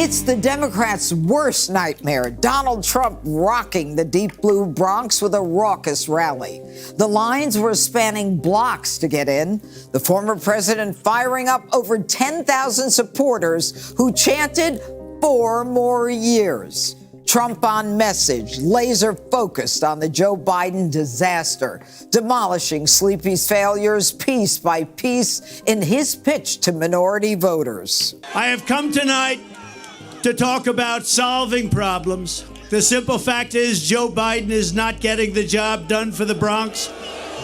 It's the Democrats' worst nightmare. Donald Trump rocking the deep blue Bronx with a raucous rally. The lines were spanning blocks to get in. The former president firing up over 10,000 supporters who chanted 4 more years. Trump on message, laser focused on the Joe Biden disaster, demolishing Sleepy's failures piece by piece in his pitch to minority voters. I have come tonight to talk about solving problems. The simple fact is Joe Biden is not getting the job done for the Bronx.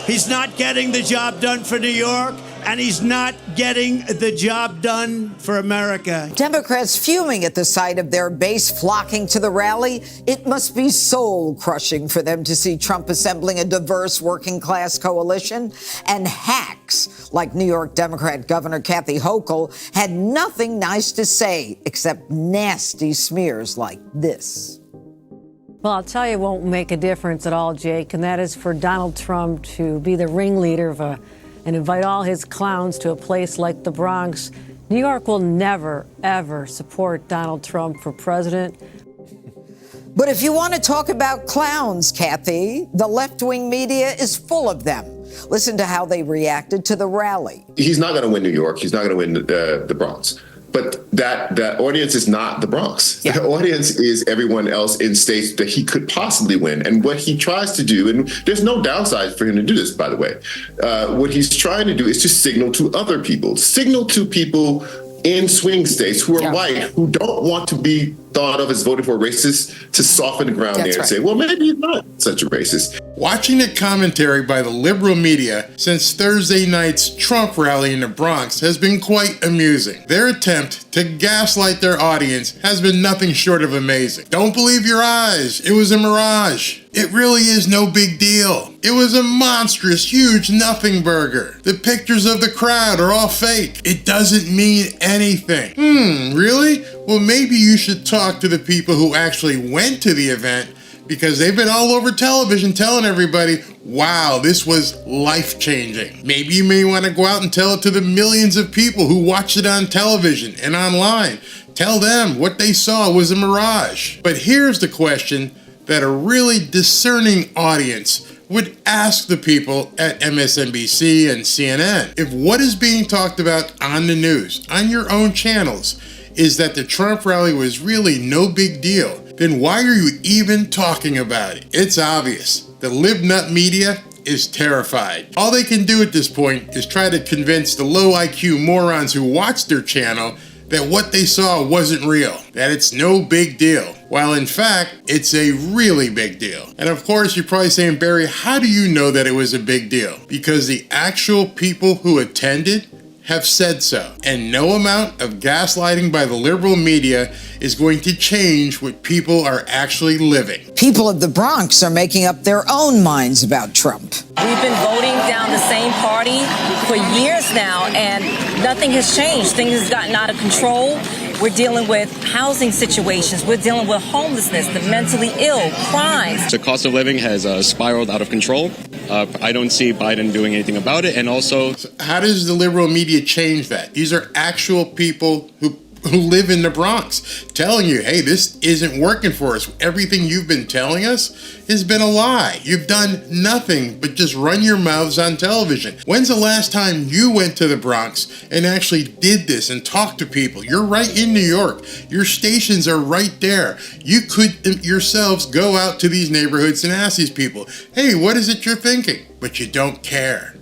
He's not getting the job done for New York. And he's not getting the job done for America. Democrats fuming at the sight of their base flocking to the rally. It must be soul-crushing for them to see Trump assembling a diverse working-class coalition. And hacks like New York Democrat Governor Kathy Hochul had nothing nice to say except nasty smears like this. Well, I'll tell you, it won't make a difference at all, Jake, and that is for Donald Trump to be the ringleader of and invite all his clowns to a place like the Bronx. New York will never, ever support Donald Trump for president. But if you want to talk about clowns, Kathy, the left-wing media is full of them. Listen to how they reacted to the rally. He's not going to win New York. He's not going to win the Bronx. But that audience is not the Bronx. Yeah. The audience is everyone else in states that he could possibly win. And what he tries to do, and there's no downside for him to do this, by the way, what he's trying to do is to signal to other people, in swing states who are white, who don't want to be thought of as voting for racists, to soften the ground there and say, well, maybe he's not such a racist. Watching the commentary by the liberal media since Thursday night's Trump rally in the Bronx has been quite amusing. Their attempt to gaslight their audience has been nothing short of amazing. Don't believe your eyes. It was a mirage. It really is no big deal. It was a monstrous, huge nothing burger. The pictures of the crowd are all fake. It doesn't mean anything. Really? Well, maybe you should talk to the people who actually went to the event, because they've been all over television telling everybody, wow, this was life-changing. Maybe you may want to go out and tell it to the millions of people who watched it on television and online. Tell them what they saw was a mirage. But here's the question that a really discerning audience would ask the people at MSNBC and CNN. If what is being talked about on the news, on your own channels, is that the Trump rally was really no big deal, then why are you even talking about it? It's obvious. The libnut media is terrified. All they can do at this point is try to convince the low IQ morons who watched their channel that what they saw wasn't real, that it's no big deal, while in fact, it's a really big deal. And of course, you're probably saying, Barry, how do you know that it was a big deal? Because the actual people who attended have said so. And no amount of gaslighting by the liberal media is going to change what people are actually living. People of the Bronx are making up their own minds about Trump. We've been voting down the same party for years now, and nothing has changed. Things have gotten out of control. We're dealing with housing situations. We're dealing with homelessness, the mentally ill, crimes. The cost of living has spiraled out of control. I don't see Biden doing anything about it. And also, so how does the liberal media change that? These are actual people who live in the Bronx telling you, hey, this isn't working for us. Everything you've been telling us has been a lie. You've done nothing but just run your mouths on television. When's the last time you went to the Bronx and actually did this and talked to people? You're right in New York. Your stations are right there. You could yourselves go out to these neighborhoods and ask these people, hey, what is it you're thinking? But you don't care.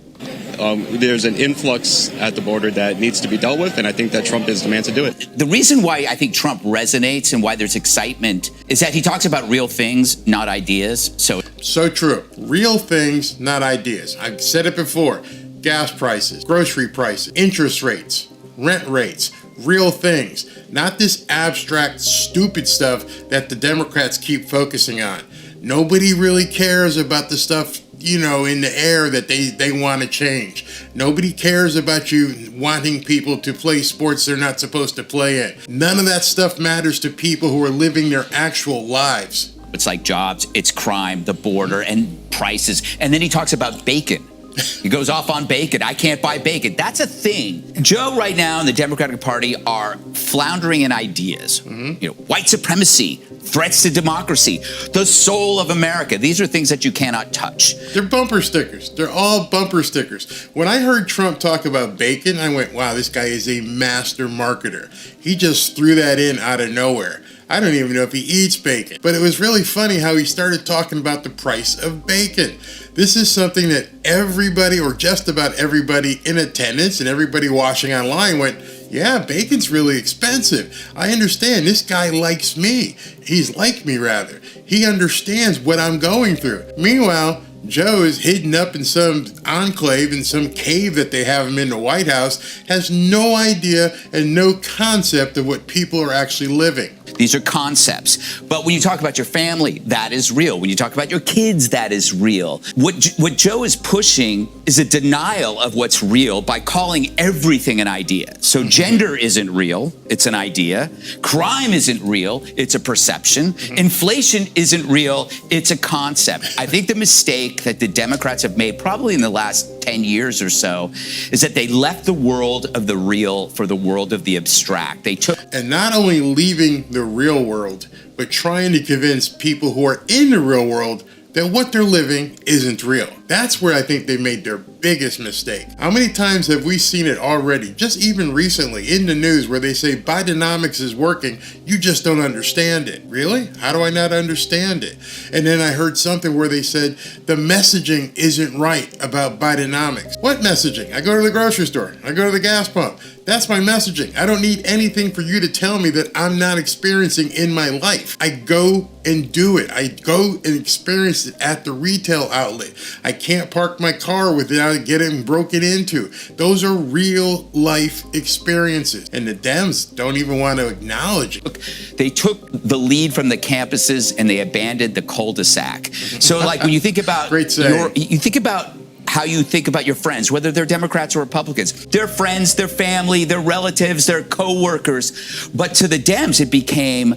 There's an influx at the border that needs to be dealt with, and I think that Trump is the man to do it. The reason why I think Trump resonates and why there's excitement is that he talks about real things, not ideas. So true. Real things, not ideas. I've said it before. Gas prices, grocery prices, interest rates, rent rates, real things. Not this abstract, stupid stuff that the Democrats keep focusing on. Nobody really cares about the stuff, you know, in the air that they want to change. Nobody cares about you wanting people to play sports they're not supposed to play in. None of that stuff matters to people who are living their actual lives. It's like jobs, it's crime, the border, and prices. And then he talks about bacon. He goes off on bacon. I can't buy bacon. That's a thing. Joe right now and the Democratic Party are floundering in ideas. You know, white supremacy, threats to democracy, the soul of America. These are things that you cannot touch. They're bumper stickers. They're all bumper stickers. When I heard Trump talk about bacon, I went, wow, this guy is a master marketer. He just threw that in out of nowhere. I don't even know if he eats bacon. But it was really funny how he started talking about the price of bacon. This is something that everybody, or just about everybody in attendance and everybody watching online went, yeah, bacon's really expensive. I understand. This guy likes me. He's like me, rather. He understands what I'm going through. Meanwhile, Joe is hidden up in some enclave, in some cave that they have him in the White House, has no idea and no concept of what people are actually living. These are concepts. But when you talk about your family, that is real. When you talk about your kids, that is real. What Joe is pushing is a denial of what's real by calling everything an idea. So gender isn't real, it's an idea. Crime isn't real, it's a perception. Inflation isn't real, it's a concept. I think the mistake that the Democrats have made probably in the last 10 years or so is that they left the world of the real for the world of the abstract. They took... And not only leaving the real world, but trying to convince people who are in the real world that what they're living isn't real. That's where I think they made their biggest mistake. How many times have we seen it already, just even recently in the news, where they say Bidenomics is working, you just don't understand it. Really? How do I not understand it? And then I heard something where they said the messaging isn't right about Bidenomics. What messaging? I go to the grocery store, I go to the gas pump. That's my messaging. I don't need anything for you to tell me that I'm not experiencing in my life. I go and do it. I go and experience it at the retail outlet. I can't park my car without getting broken into. Those are real life experiences. And the Dems don't even want to acknowledge it. They took the lead from the campuses and they abandoned the cul-de-sac. So like when you think about you think about how you think about your friends, whether they're Democrats or Republicans, their friends, their family, their relatives, their co-workers. But to the Dems, it became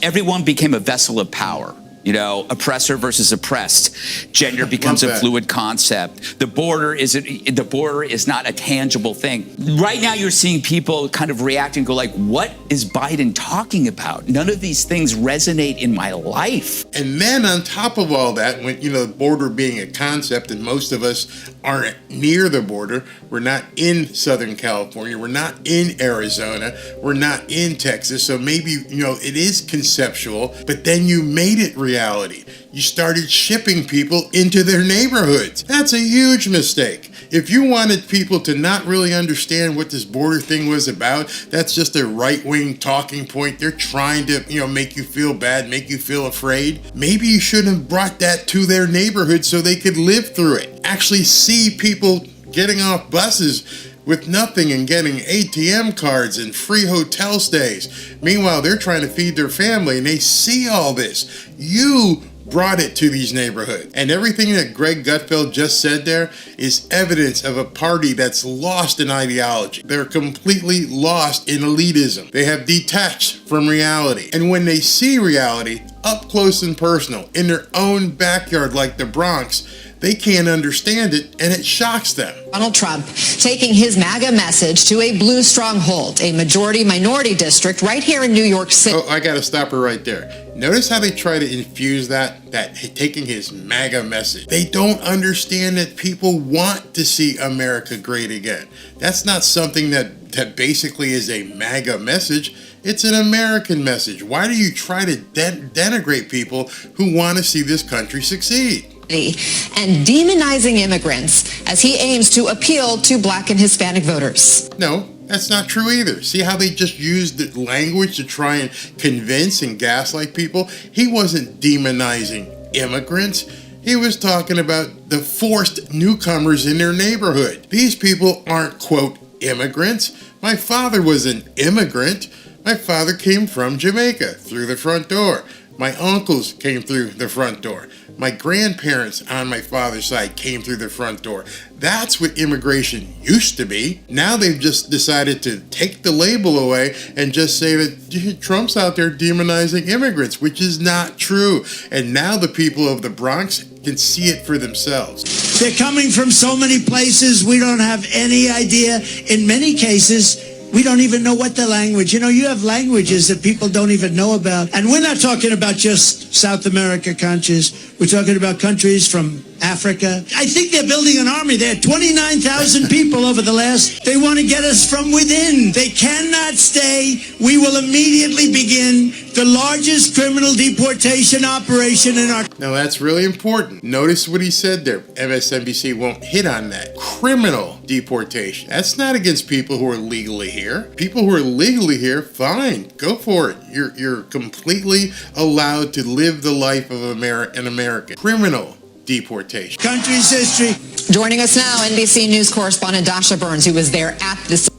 everyone became a vessel of power. You know, oppressor versus oppressed. Gender becomes a fluid concept. The border is not a tangible thing. Right now, you're seeing people kind of react and go like, what is Biden talking about? None of these things resonate in my life. And then on top of all that, when, you know, the border being a concept, and most of us aren't near the border, we're not in Southern California, we're not in Arizona, we're not in Texas, so maybe, you know, it is conceptual, but then you made it reality. You started shipping people into their neighborhoods. That's a huge mistake. If you wanted people to not really understand what this border thing was about, that's just a right-wing talking point. They're trying to, you know, make you feel bad, make you feel afraid. Maybe you should have brought that to their neighborhood so they could live through it. Actually see people getting off buses with nothing and getting ATM cards and free hotel stays. Meanwhile, they're trying to feed their family and they see all this. You brought it to these neighborhoods. And everything that Greg Gutfeld just said there is evidence of a party that's lost in ideology. They're completely lost in elitism. They have detached from reality. And when they see reality up close and personal in their own backyard like the Bronx, they can't understand it, and it shocks them. Donald Trump taking his MAGA message to a blue stronghold, a majority-minority district right here in New York City. Oh, I got to stop her right there. Notice how they try to infuse that taking his MAGA message. They don't understand that people want to see America great again. That's not something that basically is a MAGA message. It's an American message. Why do you try to denigrate people who want to see this country succeed? And demonizing immigrants as he aims to appeal to Black and Hispanic voters. No, that's not true either. See how they just used the language to try and convince and gaslight people? He wasn't demonizing immigrants. He was talking about the forced newcomers in their neighborhood. These people aren't, quote, immigrants. My father was an immigrant. My father came from Jamaica through the front door. My uncles came through the front door. My grandparents on my father's side came through the front door. That's what immigration used to be. Now they've just decided to take the label away and just say that Trump's out there demonizing immigrants, which is not true. And now the people of the Bronx can see it for themselves. They're coming from so many places, we don't have any idea. In many cases, we don't even know what the language. You know, you have languages that people don't even know about. And we're not talking about just South America countries. We're talking about countries from Africa. I think they're building an army there. 29,000 people over the last. They want to get us from within. They cannot stay. We will immediately begin the largest criminal deportation operation in our... Now that's really important. Notice what he said there. MSNBC won't hit on that. Criminal deportation. That's not against people who are legally here. People who are legally here, fine, go for it. You're completely allowed to live the life of an American. Criminal deportation. Country's history. Joining us now, NBC News correspondent Dasha Burns, who was there at this.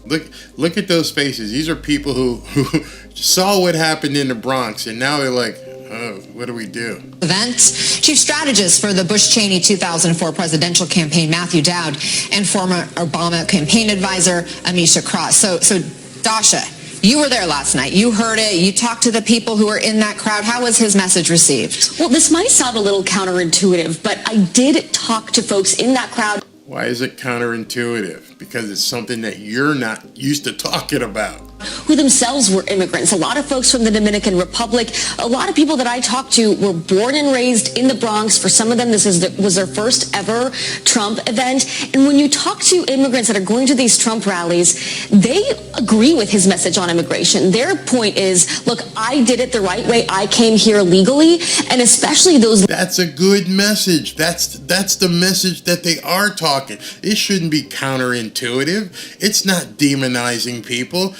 Look at those faces. These are people who saw what happened in the Bronx, and now they're like, oh, what do we do? Event. Chief strategist for the Bush-Cheney 2004 presidential campaign, Matthew Dowd, and former Obama campaign advisor, Amisha Cross. So Dasha, you were there last night. You heard it. You talked to the people who were in that crowd. How was his message received? Well, this might sound a little counterintuitive, but I did talk to folks in that crowd. Why is it counterintuitive? Because it's something that you're not used to talking about. Who themselves were immigrants. A lot of folks from the Dominican Republic. A lot of people that I talked to were born and raised in the Bronx. For some of them, this was their first ever Trump event. And when you talk to immigrants that are going to these Trump rallies, they agree with his message on immigration. Their point is, look, I did it the right way. I came here legally. And especially those... That's a good message. That's the message that they are talking. It shouldn't be counterintuitive. It's not demonizing people.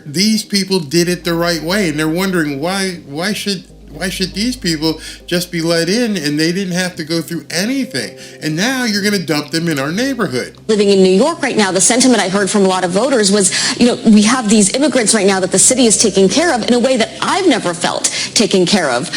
These people did it the right way, and they're wondering why should these people just be let in and they didn't have to go through anything? And now you're going to dump them in our neighborhood. Living in New York right now, the sentiment I heard from a lot of voters was, we have these immigrants right now that the city is taking care of in a way that I've never felt taken care of.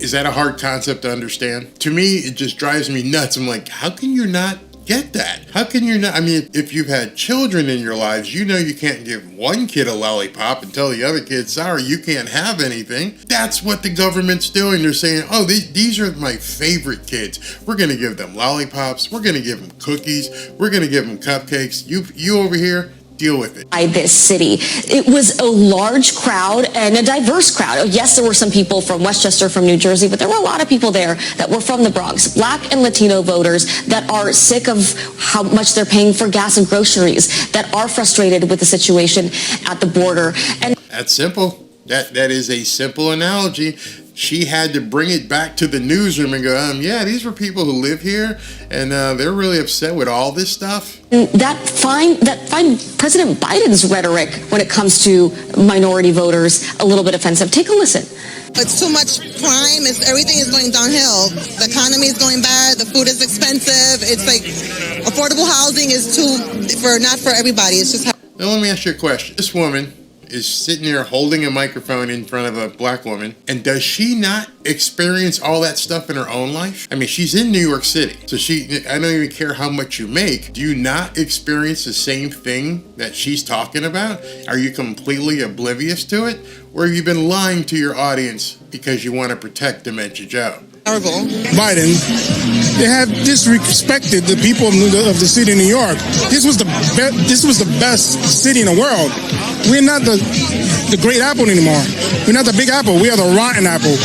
Is that a hard concept to understand? To me, it just drives me nuts. I'm like, how can you not get that? How can you not? I mean, if you've had children in your lives, you know you can't give one kid a lollipop and tell the other kid, sorry, you can't have anything. That's what the government's doing. They're saying, oh, these are my favorite kids. We're going to give them lollipops. We're going to give them cookies. We're going to give them cupcakes. You over here, deal with it. By this city. It was a large crowd and a diverse crowd. Yes, there were some people from Westchester, from New Jersey, but there were a lot of people there that were from the Bronx, Black and Latino voters that are sick of how much they're paying for gas and groceries, that are frustrated with the situation at the border. And that's simple. That is a simple analogy. She had to bring it back to the newsroom and go, yeah, these were people who live here, and they're really upset with all this stuff. That find President Biden's rhetoric when it comes to minority voters a little bit offensive. Take a listen. It's too much crime. Everything is going downhill. The economy is going bad. The food is expensive. It's like affordable housing is not for everybody. It's just. Now let me ask you a question. This woman is sitting there holding a microphone in front of a black woman, and does she not experience all that stuff in her own life? I mean, she's in New York City, so I don't even care how much you make. Do you not experience the same thing that she's talking about? Are you completely oblivious to it? Or have you been lying to your audience because you want to protect Dementia Joe? Terrible. Biden, they have disrespected the people of the city of New York. This was the best city in the world. We're not the great apple anymore. We're not the big apple. We are the rotten apple.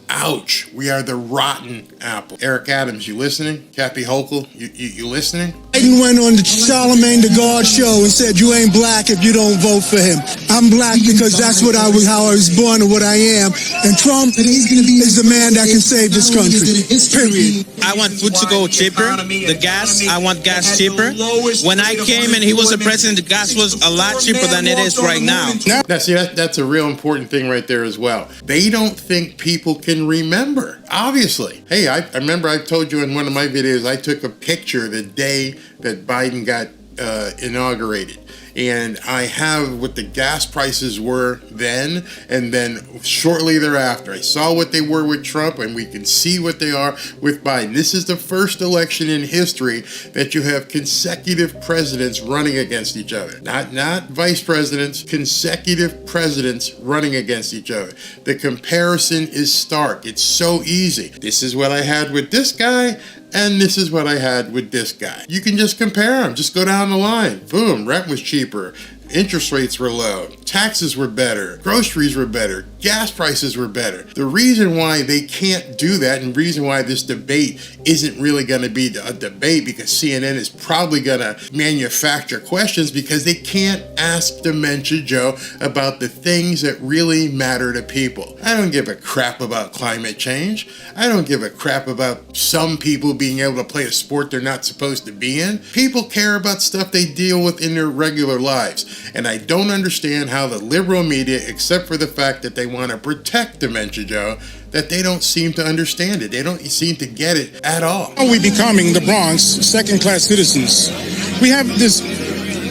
Ouch. We are the rotten apple. Eric Adams, you listening? Kathy Hochul, you listening? Biden went on the Charlemagne the God show and said, you ain't black if you don't vote for him. I'm black because that's how I was born and what I am. And Trump is the man that can save this country. Period. I want food to go cheaper. The gas, I want gas cheaper. When I came and he was the president, the gas was a lot cheaper than it is right now. Now, see, that's a real important thing right there as well. They don't think people can remember. Obviously. Hey, I remember I told you in one of my videos, I took a picture the day that Biden got inaugurated. and I have what the gas prices were then, and then shortly thereafter. I saw what they were with Trump, and we can see what they are with Biden. This is the first election in history that you have consecutive presidents running against each other. Not vice presidents, consecutive presidents running against each other. The comparison is stark. It's so easy. This is what I had with this guy, and this is what I had with this guy. You can just compare them. Just go down the line. Boom, rent was cheaper. Interest rates were low. Taxes were better. Groceries were better. Gas prices were better. The reason why they can't do that, and the reason why this debate isn't really going to be a debate, because CNN is probably going to manufacture questions, because they can't ask Dementia Joe about the things that really matter to people. I don't give a crap about climate change. I don't give a crap about some people being able to play a sport they're not supposed to be in. People care about stuff they deal with in their regular lives. And I don't understand how the liberal media, except for the fact that they want to protect Dementia Joe, that they don't seem to understand it. They don't seem to get it at all. Are we becoming the Bronx second-class citizens? We have this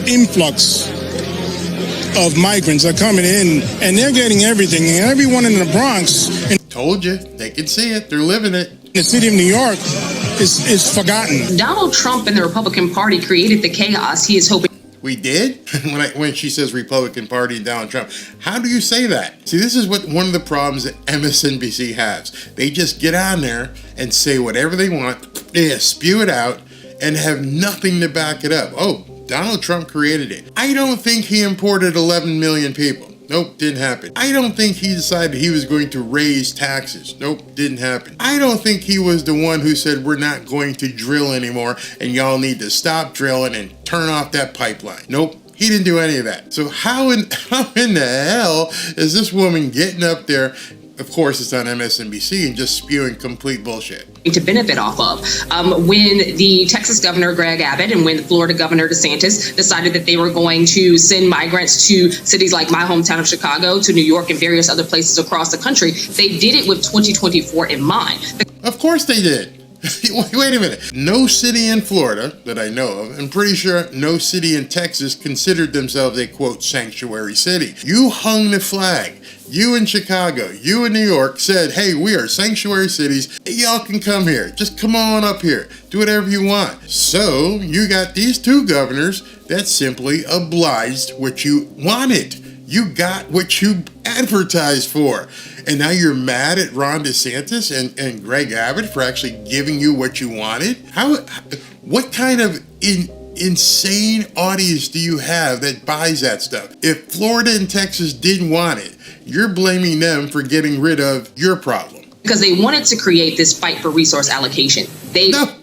influx of migrants are coming in, and they're getting everything. And everyone in the Bronx, told you, they can see it. They're living it. The city of New York is forgotten. Donald Trump and the Republican Party created the chaos he is hoping. We did? When she says Republican Party and Donald Trump, how do you say that? See, this is one of the problems that MSNBC has. They just get on there and say whatever they want, they spew it out, and have nothing to back it up. Oh, Donald Trump created it. I don't think he imported 11 million people. Nope, didn't happen. I don't think he decided he was going to raise taxes. Nope, didn't happen. I don't think he was the one who said we're not going to drill anymore and y'all need to stop drilling and turn off that pipeline. Nope, he didn't do any of that. So how in the hell is this woman getting up there? Of course, it's on MSNBC and just spewing complete bullshit. To benefit off of. When the Texas governor, Greg Abbott, and when the Florida governor, DeSantis, decided that they were going to send migrants to cities like my hometown of Chicago, to New York, and various other places across the country, they did it with 2024 in mind. Of course they did. Wait a minute. No city in Florida that I know of, I'm pretty sure no city in Texas considered themselves a, quote, sanctuary city. You hung the flag. You in Chicago, you in New York said, hey, we are sanctuary cities. Y'all can come here. Just come on up here. Do whatever you want. So you got these two governors that simply obliged what you wanted. You got what you advertised for. And now you're mad at Ron DeSantis and Greg Abbott for actually giving you what you wanted? What kind of insane audience do you have that buys that stuff? If Florida and Texas didn't want it, you're blaming them for getting rid of your problem. Because they wanted to create this fight for resource allocation.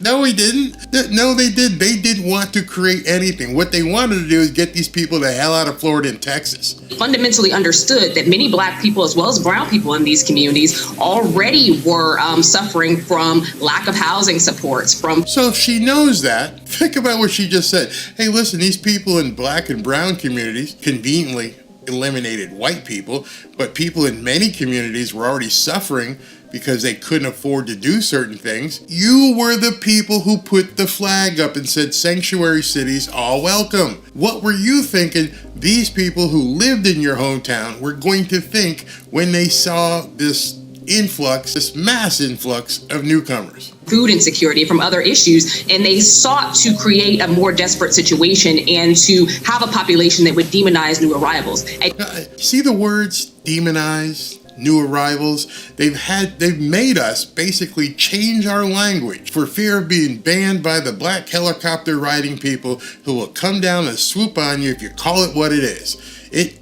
No, we didn't. No, they did. They didn't want to create anything. What they wanted to do is get these people the hell out of Florida and Texas. Fundamentally understood that many black people, as well as brown people in these communities, already were suffering from lack of housing supports. So if she knows that, think about what she just said. Hey, listen, these people in black and brown communities conveniently eliminated white people, but people in many communities were already suffering because they couldn't afford to do certain things. You were the people who put the flag up and said sanctuary cities all welcome. What were you thinking these people who lived in your hometown were going to think when they saw this influx, this mass influx of newcomers? Food insecurity, from other issues, and they sought to create a more desperate situation and to have a population that would demonize new arrivals. See the words demonize, new arrivals? They've made us basically change our language for fear of being banned by the black helicopter riding people who will come down and swoop on you if you call it what it is.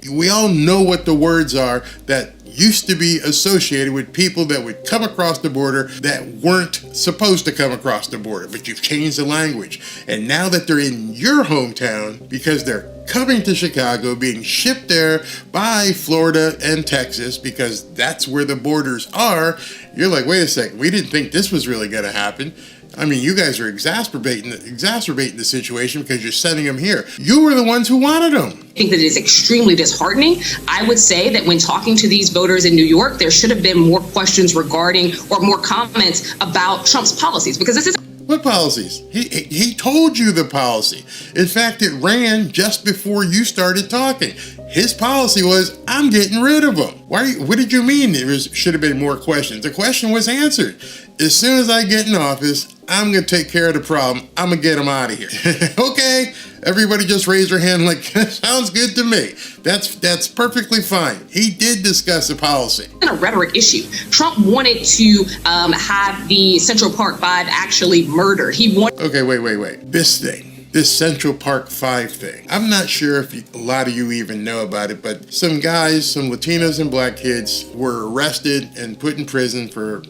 We all know what the words are that used to be associated with people that would come across the border that weren't supposed to come across the border, but you've changed the language. And now that they're in your hometown, because they're coming to Chicago, being shipped there by Florida and Texas, because that's where the borders are, you're like, wait a second, we didn't think this was really going to happen. I mean, you guys are exacerbating the situation because you're sending them here. You were the ones who wanted them. I think that it is extremely disheartening. I would say that when talking to these voters in New York, there should have been more questions regarding or more comments about Trump's policies, because this is... What policies? He told you the policy. In fact, it ran just before you started talking. His policy was, I'm getting rid of them. What did you mean should have been more questions? The question was answered. As soon as I get in office, I'm going to take care of the problem. I'm going to get them out of here. Okay, everybody just raise their hand like, sounds good to me. That's perfectly fine. He did discuss the policy. A rhetoric issue. Trump wanted to have the Central Park 5 actually murdered. He wanted. Okay, wait. This Central Park 5 thing. I'm not sure if a lot of you even know about it, but some guys, some Latinos and black kids were arrested and put in prison for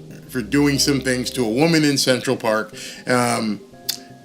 doing some things to a woman in Central Park, and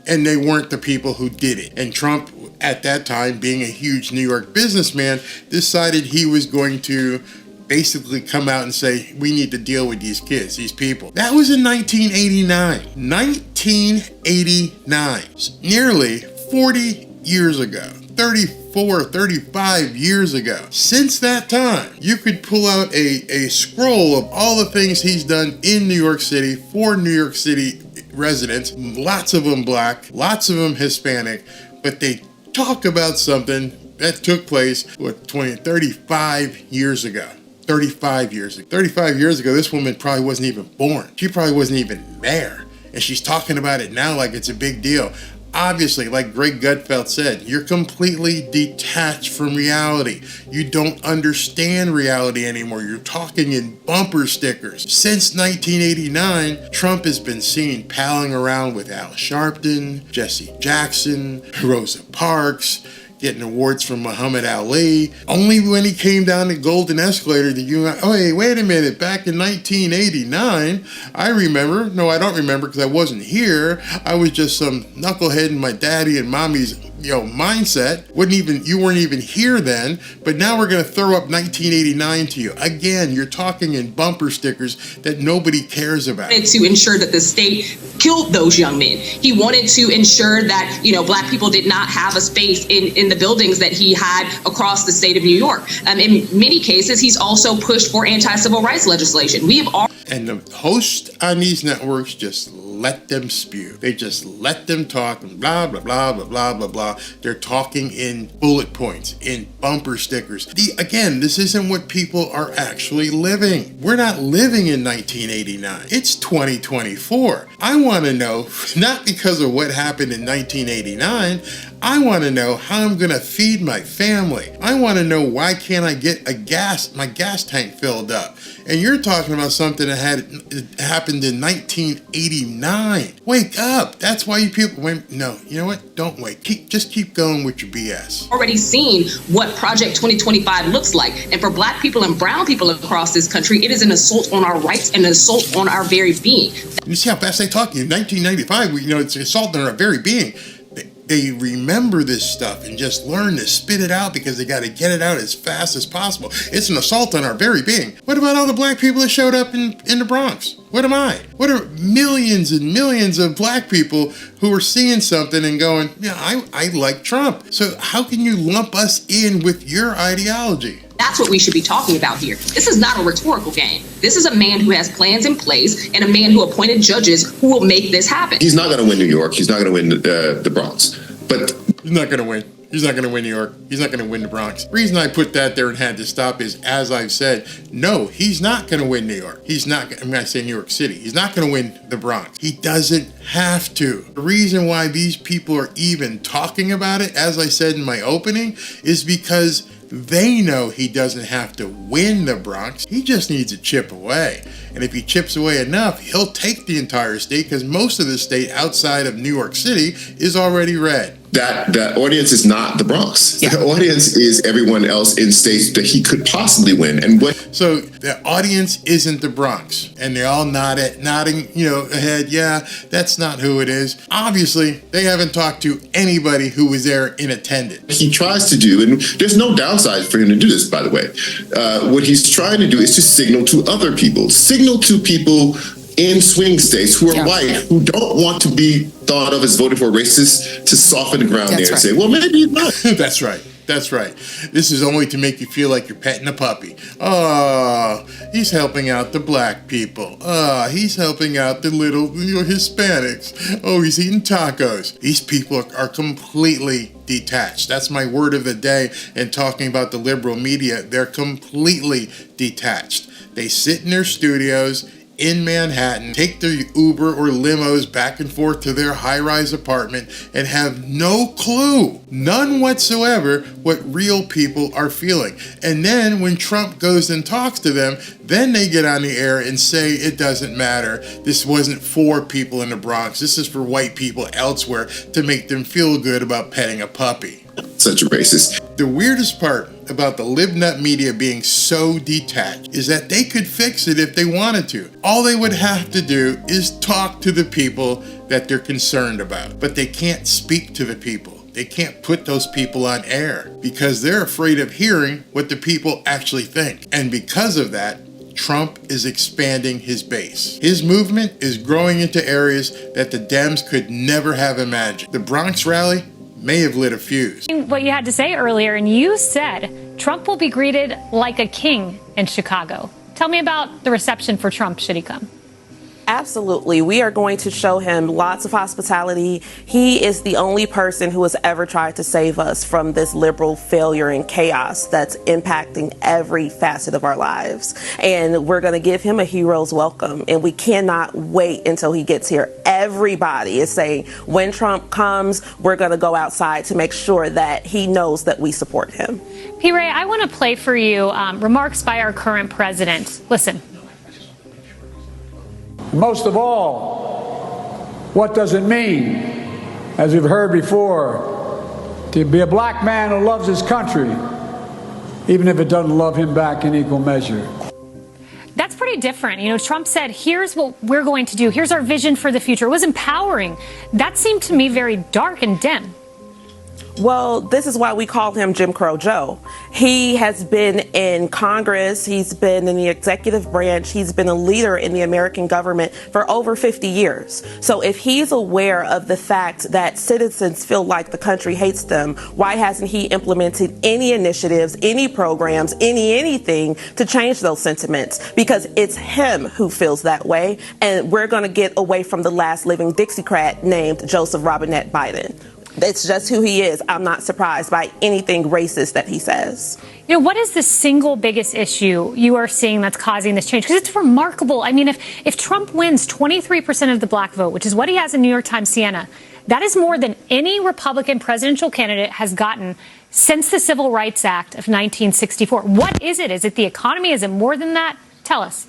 they weren't the people who did it. And Trump, at that time, being a huge New York businessman, decided he was going to basically come out and say, we need to deal with these kids, these people. That was in 1989. 1989. Nearly 40 years ago. 34, 35 years ago. Since that time, you could pull out a scroll of all the things he's done in New York City for New York City residents. Lots of them black, lots of them Hispanic, but they talk about something that took place, 35 years ago. 35 years ago. 35 years ago, this woman probably wasn't even born. She probably wasn't even there. And she's talking about it now like it's a big deal. Obviously, like Greg Gutfeld said, you're completely detached from reality. You don't understand reality anymore. You're talking in bumper stickers. Since 1989, Trump has been seen palling around with Al Sharpton, Jesse Jackson, Rosa Parks, getting awards from Muhammad Ali. Only when he came down the golden escalator did you, oh, hey, wait a minute, back in 1989, I remember, no, I don't remember because I wasn't here. I was just some knucklehead in my daddy and mommy's mindset. You weren't even here then, but now we're going to throw up 1989 to you. Again, you're talking in bumper stickers that nobody cares about. To ensure that the state killed those young men. He wanted to ensure that, black people did not have a space in the buildings that he had across the state of New York. In many cases, he's also pushed for anti-civil rights legislation. And the hosts on these networks just let them spew. They just let them talk and blah, blah, blah, blah, blah, blah, blah. They're talking in bullet points, in bumper stickers. Again, this isn't what people are actually living. We're not living in 1989. It's 2024. I want to know, not because of what happened in 1989, I want to know how I'm going to feed my family. I want to know why can't I get my gas tank filled up. And you're talking about something that happened in 1989. Wake up. That's why you people went, no, you know what? Don't wait. Just keep going with your BS. Already seen what Project 2025 looks like. And for black people and brown people across this country, it is an assault on our rights and an assault on our very being. You see how fast they talk? In 1995, it's an assault on our very being. They remember this stuff and just learn to spit it out because they got to get it out as fast as possible. It's an assault on our very being. What about all the black people that showed up in the Bronx? What am I? What are millions and millions of black people who are seeing something and going, yeah, I like Trump. So how can you lump us in with your ideology? That's what we should be talking about here. This is not a rhetorical game. This is a man who has plans in place and a man who appointed judges who will make this happen. He's not going to win New York. He's not going to win the Bronx. But he's not going to win. He's not going to win New York. He's not going to win the Bronx. The reason I put that there and had to stop is, as I've said, no, he's not going to win New York. He's not, I'm going to say New York City. He's not going to win the Bronx. He doesn't have to. The reason why these people are even talking about it, as I said in my opening, is because they know he doesn't have to win the Bronx. He just needs to chip away. And if he chips away enough, he'll take the entire state because most of the state outside of New York City is already red. That audience is not the Bronx. Yeah. The audience is everyone else in states that he could possibly win. So the audience isn't the Bronx. And they're all nodding, ahead. Yeah, that's not who it is. Obviously, they haven't talked to anybody who was there in attendance. He tries to do, and there's no downside for him to do this, by the way. What he's trying to do is to signal to other people. Signal to people in swing states who are white, who don't want to be thought of as voting for racists, to soften the ground and say, well, maybe he's not. That's right. This is only to make you feel like you're petting a puppy. Oh, he's helping out the black people. He's helping out the little Hispanics. Oh, he's eating tacos. These people are completely detached. That's my word of the day. And talking about the liberal media, they're completely detached. They sit in their studios in Manhattan, take their Uber or limos back and forth to their high-rise apartment and have no clue, none whatsoever, what real people are feeling. And then when Trump goes and talks to them, then they get on the air and say it doesn't matter. This wasn't for people in the Bronx. This is for white people elsewhere to make them feel good about petting a puppy. Such a racist. The weirdest part about the libnut media being so detached is that they could fix it if they wanted to. All they would have to do is talk to the people that they're concerned about. But they can't speak to the people. They can't put those people on air because they're afraid of hearing what the people actually think. And because of that, Trump is expanding his base. His movement is growing into areas that the Dems could never have imagined. The Bronx rally may have lit a fuse. What you had to say earlier, and you said Trump will be greeted like a king in Chicago. Tell me about the reception for Trump should he come. Absolutely. We are going to show him lots of hospitality. He is the only person who has ever tried to save us from this liberal failure and chaos that's impacting every facet of our lives. And we're going to give him a hero's welcome. And we cannot wait until he gets here. Everybody is saying when Trump comes, we're going to go outside to make sure that he knows that we support him. P. Ray, I want to play for you remarks by our current president. Listen. Most of all, what does it mean, as we've heard before, to be a black man who loves his country, even if it doesn't love him back in equal measure? That's pretty different. You know, Trump said, here's what we're going to do. Here's our vision for the future. It was empowering. That seemed to me very dark and dim. Well, this is why we call him Jim Crow Joe. He has been in Congress. He's been in the executive branch. He's been a leader in the American government for over 50 years. So if he's aware of the fact that citizens feel like the country hates them, why hasn't he implemented any initiatives, any programs, anything to change those sentiments? Because it's him who feels that way. And we're going to get away from the last living Dixiecrat named Joseph Robinette Biden. It's just who he is. I'm not surprised by anything racist that he says. You know, what is the single biggest issue you are seeing that's causing this change? Because it's remarkable. I mean, if Trump wins 23% of the black vote, which is what he has in New York Times Siena, that is more than any Republican presidential candidate has gotten since the Civil Rights Act of 1964. What is it? Is it the economy? Is it more than that? Tell us.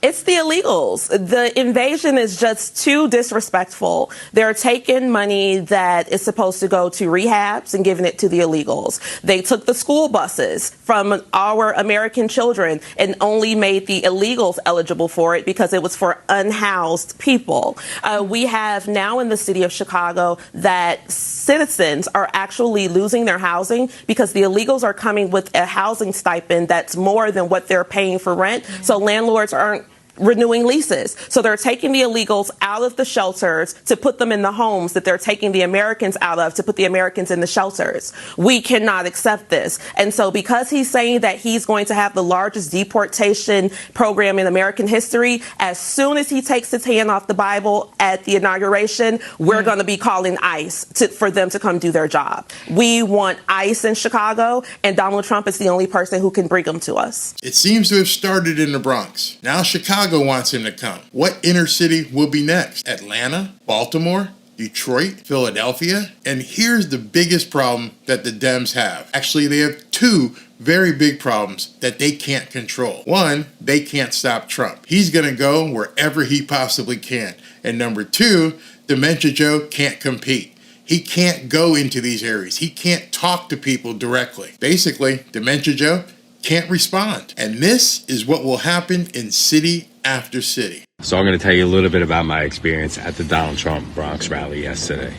It's the illegals. The invasion is just too disrespectful. They're taking money that is supposed to go to rehabs and giving it to the illegals. They took the school buses from our American children and only made the illegals eligible for it because it was for unhoused people. We have now in the city of Chicago that citizens are actually losing their housing because the illegals are coming with a housing stipend that's more than what they're paying for rent. So landlords aren't renewing leases. So they're taking the illegals out of the shelters to put them in the homes that they're taking the Americans out of to put the Americans in the shelters. We cannot accept this. And so because he's saying that he's going to have the largest deportation program in American history, as soon as he takes his hand off the Bible at the inauguration, we're going to be calling ICE for them to come do their job. We want ICE in Chicago, and Donald Trump is the only person who can bring them to us. It seems to have started in the Bronx. Now Chicago wants him to come. What inner city will be next? Atlanta? Baltimore? Detroit? Philadelphia? And here's the biggest problem that the Dems have. Actually, they have two very big problems that they can't control. One, they can't stop Trump. He's going to go wherever he possibly can. And number two, Dementia Joe can't compete. He can't go into these areas. He can't talk to people directly. Basically, Dementia Joe can't respond. And this is what will happen in city after city. So I'm going to tell you a little bit about my experience at the Donald Trump Bronx rally yesterday.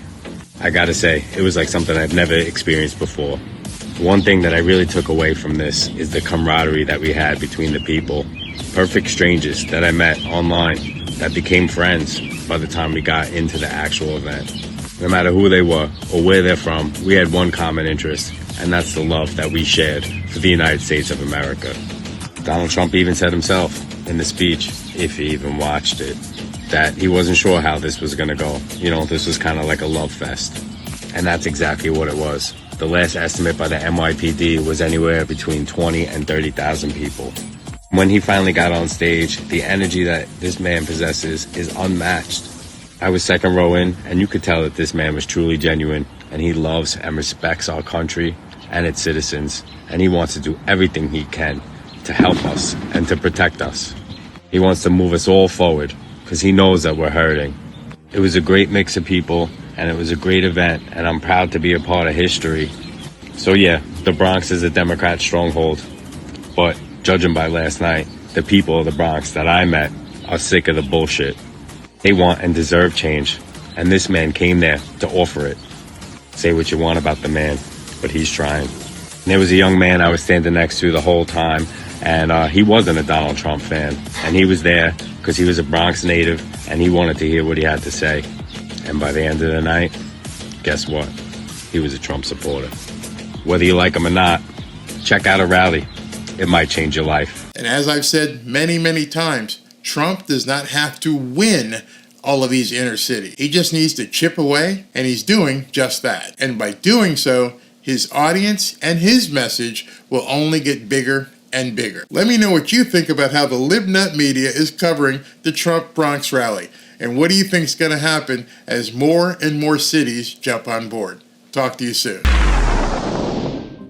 I got to say, it was like something I've never experienced before. One thing that I really took away from this is the camaraderie that we had between the people. Perfect strangers that I met online that became friends by the time we got into the actual event. No matter who they were or where they're from, we had one common interest, and that's the love that we shared for the United States of America. Donald Trump even said himself, in the speech, if he even watched it, that he wasn't sure how this was going to go. You know, this was kind of like a love fest. And that's exactly what it was. The last estimate by the NYPD was anywhere between 20 and 30,000 people. When he finally got on stage, the energy that this man possesses is unmatched. I was second row in, and you could tell that this man was truly genuine, and he loves and respects our country and its citizens, and he wants to do everything he can to help us and to protect us. He wants to move us all forward, because he knows that we're hurting. It was a great mix of people, and it was a great event, and I'm proud to be a part of history. So yeah, the Bronx is a Democrat stronghold, but judging by last night, the people of the Bronx that I met are sick of the bullshit. They want and deserve change, and this man came there to offer it. Say what you want about the man, but he's trying. And there was a young man I was standing next to the whole time, and he wasn't a Donald Trump fan, and he was there because he was a Bronx native, and he wanted to hear what he had to say. And by the end of the night, guess what? He was a Trump supporter. Whether you like him or not, check out a rally. It might change your life. And as I've said many, many times, Trump does not have to win all of these inner cities. He just needs to chip away, and he's doing just that. And by doing so, his audience and his message will only get bigger and bigger. Let me know what you think about how the LibNut media is covering the Trump Bronx rally. And what do you think is going to happen as more and more cities jump on board? Talk to you soon.